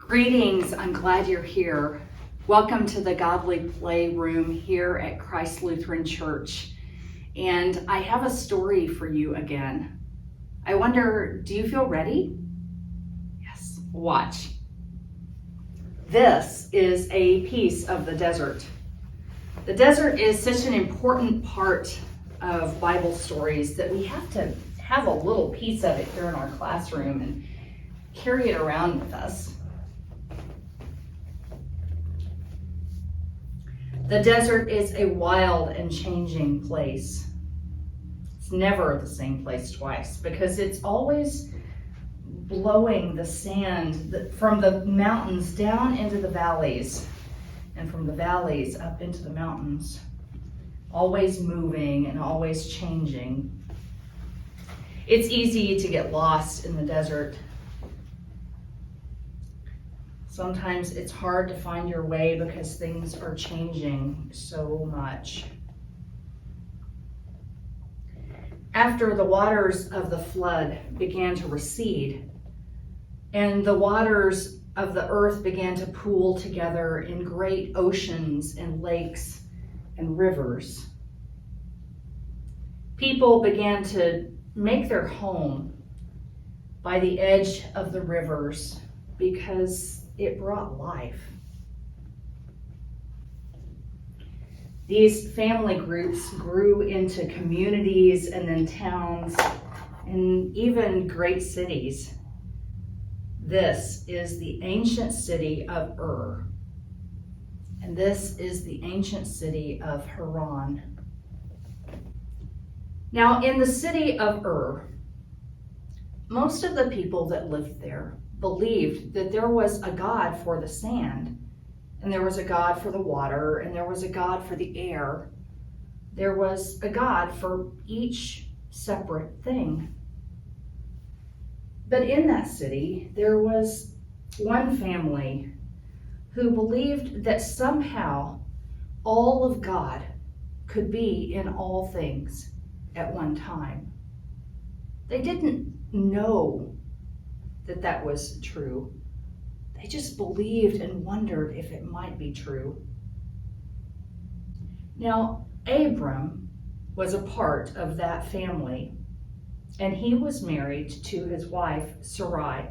Greetings, I'm glad you're here. Welcome to the Godly Playroom here at Christ Lutheran Church. And I have a story for you again. I wonder, do you feel ready? Yes, watch. This is a piece of the desert. The desert is such an important part of Bible stories that we have to have a little piece of it here in our classroom and carry it around with us. The desert is a wild and changing place. It's never the same place twice because it's always blowing the sand from the mountains down into the valleys and from the valleys up into the mountains, always moving and always changing. It's easy to get lost in the desert. Sometimes it's hard to find your way because things are changing so much. After the waters of the flood began to recede, and the waters of the earth began to pool together in great oceans and lakes and rivers, people began to make their home by the edge of the rivers because it brought life. These family groups grew into communities and then towns and even great cities. This is the ancient city of Ur, and this is the ancient city of Haran. Now, in the city of Ur, most of the people that lived there believed that there was a God for the sand, and there was a God for the water, and there was a God for the air. There was a God for each separate thing. But in that city, there was one family who believed that somehow all of God could be in all things at one time. They didn't know that was true. They just believed and wondered if it might be true. Now, Abram was a part of that family, and he was married to his wife, Sarai.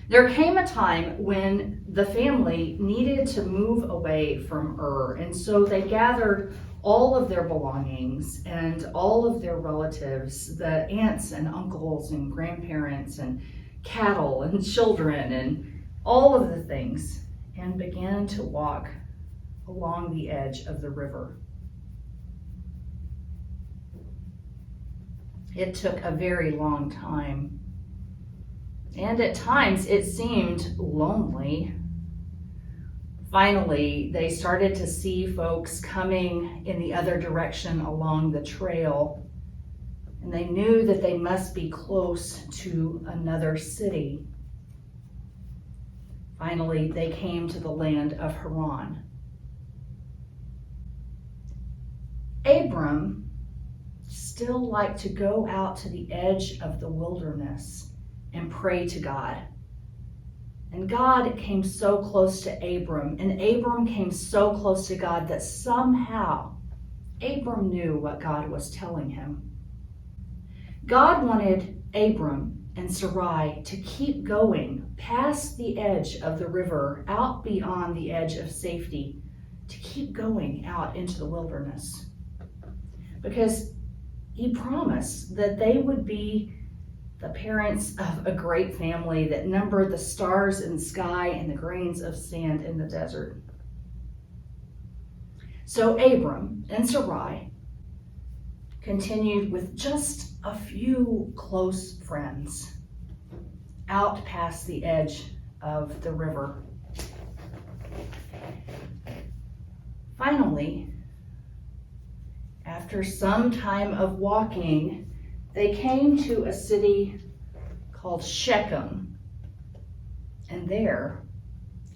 There came a time when the family needed to move away from Ur, and so they gathered all of their belongings and all of their relatives, the aunts and uncles and grandparents and cattle and children and all of the things, and began to walk along the edge of the river. It took a very long time, and at times it seemed lonely. Finally, they started to see folks coming in the other direction along the trail, and they knew that they must be close to another city. Finally, they came to the land of Haran. Abram still liked to go out to the edge of the wilderness and pray to God. And God came so close to Abram, and Abram came so close to God that somehow Abram knew what God was telling him. God wanted Abram and Sarai to keep going past the edge of the river, out beyond the edge of safety, to keep going out into the wilderness. Because he promised that they would be the parents of a great family that numbered the stars in the sky and the grains of sand in the desert. So Abram and Sarai continued with just a few close friends out past the edge of the river. Finally, after some time of walking, they came to a city called Shechem, and there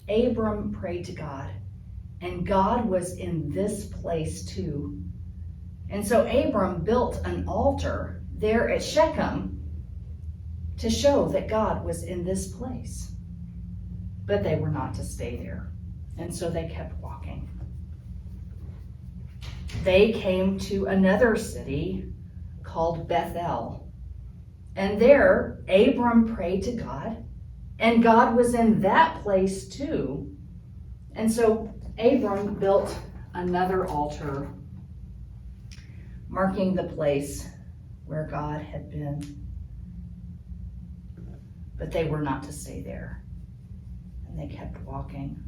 Abram prayed to God, and God was in this place too. And so Abram built an altar there at Shechem to show that God was in this place. but they were not to stay there. And so they kept walking. They came to another city called Bethel. And there, Abram prayed to God, and God was in that place too. And so Abram built another altar, marking the place where God had been. But they were not to stay there, and they kept walking.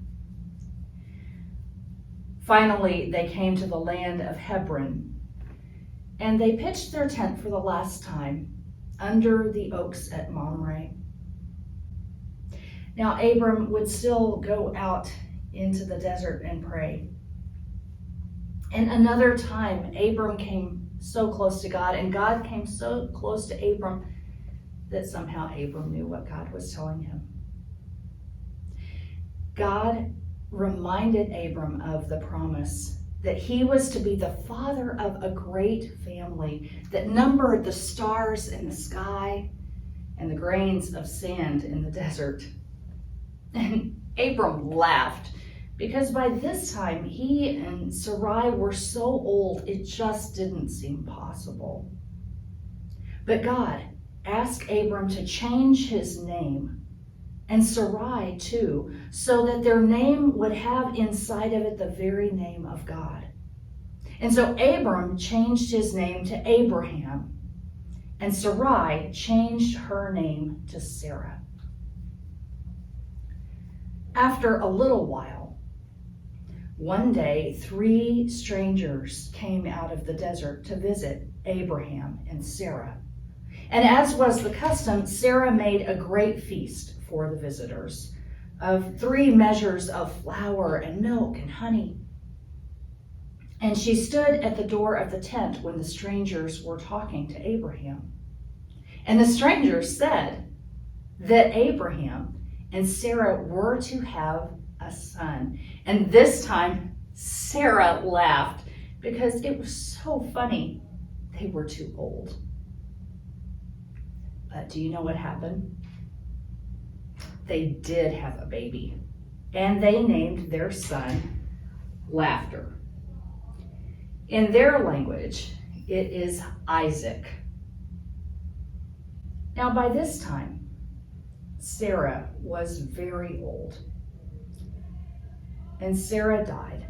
Finally, they came to the land of Hebron, and they pitched their tent for the last time under the oaks at Mamre. Now, Abram would still go out into the desert and pray. And another time, Abram came so close to God, and God came so close to Abram that somehow Abram knew what God was telling him. God reminded Abram of the promise that he was to be the father of a great family that numbered the stars in the sky and the grains of sand in the desert. And Abram laughed, because by this time he and Sarai were so old it just didn't seem possible. But God asked Abram to change his name, and Sarai too, so that their name would have inside of it the very name of God. And so Abram changed his name to Abraham, and Sarai changed her name to Sarah. After a little while, one day 3 strangers came out of the desert to visit Abraham and Sarah. And as was the custom, Sarah made a great feast for the visitors of 3 measures of flour and milk and honey. And she stood at the door of the tent when the strangers were talking to Abraham. And the strangers said that Abraham and Sarah were to have a son. And this time, Sarah laughed because it was so funny. They were too old. But do you know what happened? They did have a baby, and they named their son Laughter. In their language, it is Isaac. Now, by this time, Sarah was very old, and Sarah died.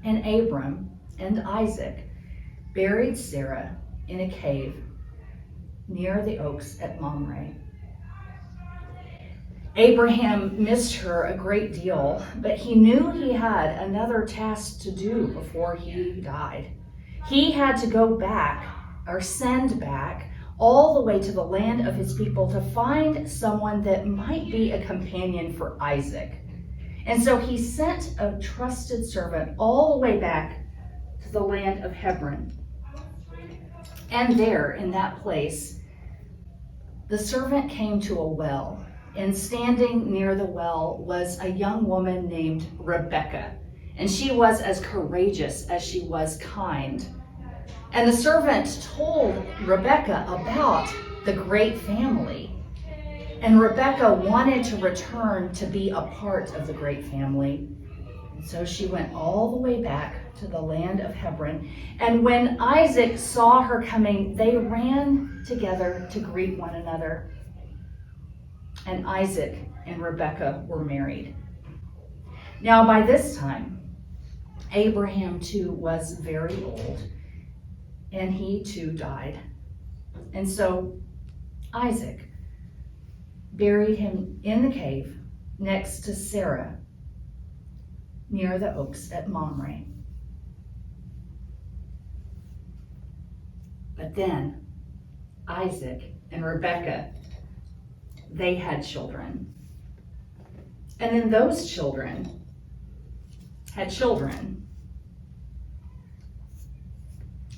And Abram and Isaac buried Sarah in a cave near the oaks at Mamre. Abraham missed her a great deal, but he knew he had another task to do before he died. He had to go back, or send back, all the way to the land of his people to find someone that might be a companion for Isaac. And so he sent a trusted servant all the way back to the land of Hebron. And there, in that place, the servant came to a well. And standing near the well was a young woman named Rebecca, and she was as courageous as she was kind. And the servant told Rebecca about the great family. And Rebecca wanted to return to be a part of the great family. And so she went all the way back to the land of Hebron. And when Isaac saw her coming, they ran together to greet one another. And Isaac and Rebekah were married. Now, by this time, Abraham too was very old, and he too died. And so Isaac buried him in the cave next to Sarah near the oaks at Mamre. But then Isaac and Rebekah, they had children. And then those children had children.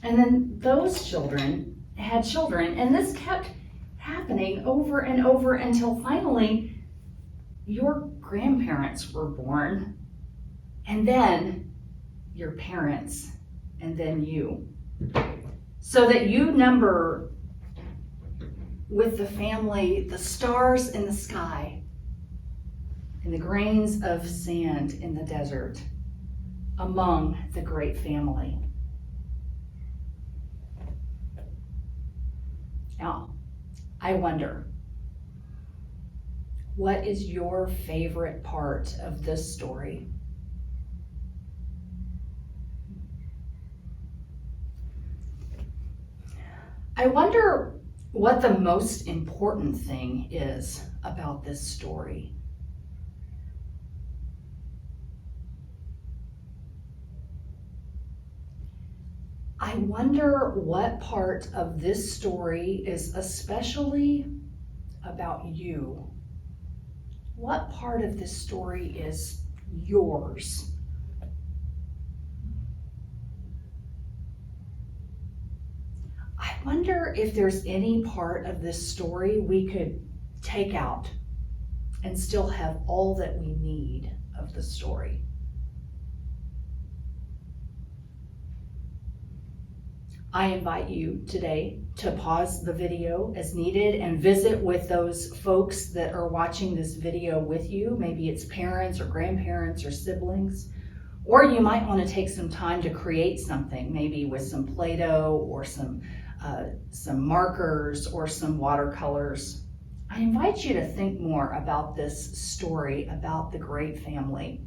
And then those children had children. And this kept happening over and over until finally your grandparents were born. And then your parents. And then you. So that you number with the family the stars in the sky and the grains of sand in the desert among the great family. Now, I wonder, what is your favorite part of this story? I wonder what the most important thing is about this story. I wonder what part of this story is especially about you. What part of this story is yours? I wonder if there's any part of this story we could take out and still have all that we need of the story. I invite you today to pause the video as needed and visit with those folks that are watching this video with you. Maybe it's parents or grandparents or siblings. Or you might want to take some time to create something, maybe with some Play-Doh or some markers or some watercolors. I invite you to think more about this story about the great family.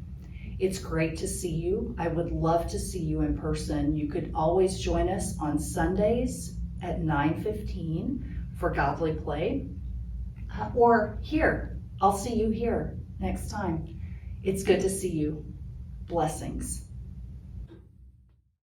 It's great to see you. I would love to see you in person. You could always join us on Sundays at 9:15 for Godly Play. Or here, I'll see you here next time. It's good to see you. Blessings.